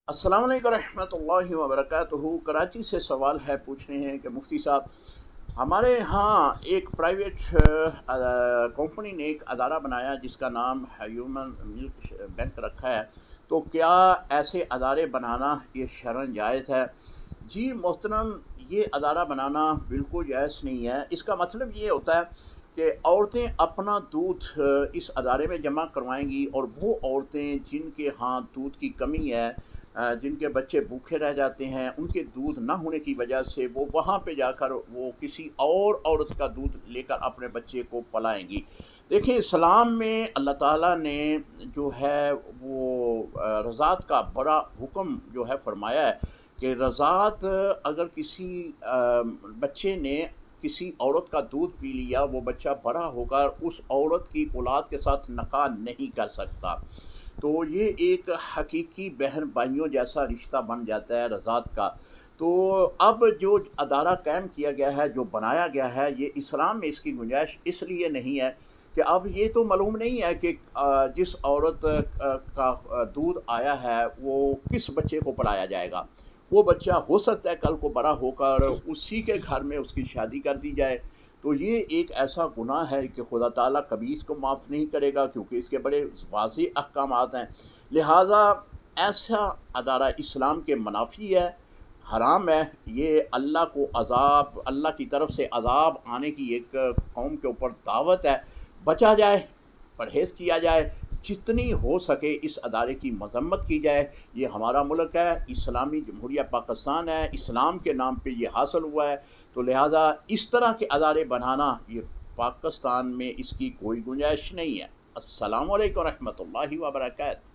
अस्सलाम वालेकुम रहमतुल्लाहि व बरकातुहू। कराची से सवाल है, पूछ रहे हैं कि मुफ्ती साहब, हमारे यहाँ एक प्राइवेट कंपनी ने एक अदारा बनाया जिसका नाम ह्यूमन मिल्क बैंक रखा है, तो क्या ऐसे अदारे बनाना ये शरअन जायज़ है? जी मोहतरम, ये अदारा बनाना बिल्कुल जायज़ नहीं है। इसका मतलब ये होता है कि औरतें अपना दूध इस अदारे में जमा करवाएंगी, और वो औरतें जिनके यहाँ दूध की कमी है, जिनके बच्चे भूखे रह जाते हैं, उनके दूध ना होने की वजह से वो वहाँ पे जाकर वो किसी और औरत का दूध लेकर अपने बच्चे को पलाएंगी। देखिए, इस्लाम में अल्लाह ताला ने जो है वो रज़ात का बड़ा हुक्म जो है फरमाया है कि रज़ात, अगर किसी बच्चे ने किसी औरत का दूध पी लिया, वो बच्चा बड़ा होकर उस औरत की औलाद के साथ निकाह नहीं कर सकता। तो ये एक हकीकी बहन भाइयों जैसा रिश्ता बन जाता है रज़ात का। तो अब जो अदारा कायम किया गया है, जो बनाया गया है, ये इस्लाम में इसकी गुंजाइश इसलिए नहीं है कि अब ये तो मालूम नहीं है कि जिस औरत का दूध आया है वो किस बच्चे को पढ़ाया जाएगा। वो बच्चा हो सकता है कल को बड़ा होकर उसी के घर में उसकी शादी कर दी जाए। तो ये एक ऐसा गुनाह है कि खुदा ताला कभी इसको माफ़ नहीं करेगा, क्योंकि इसके बड़े वाज़ेह अहकामात हैं। लिहाजा ऐसा अदारा इस्लाम के मुनाफी है, हराम है। ये अल्लाह को अज़ाब, अल्लाह की तरफ से अज़ाब आने की एक कौम के ऊपर दावत है। बचा जाए, परहेज़ किया जाए, जितनी हो सके इस अदारे की मज़म्मत की जाए। ये हमारा मुल्क है, इस्लामी जमहूरिया पाकिस्तान है, इस्लाम के नाम पे ये हासिल हुआ है। तो लिहाजा इस तरह के अदारे बनाना, ये पाकिस्तान में इसकी कोई गुंजाइश नहीं है। अस्सलामु अलैकुम रहमतुल्लाहि व बरकातहू।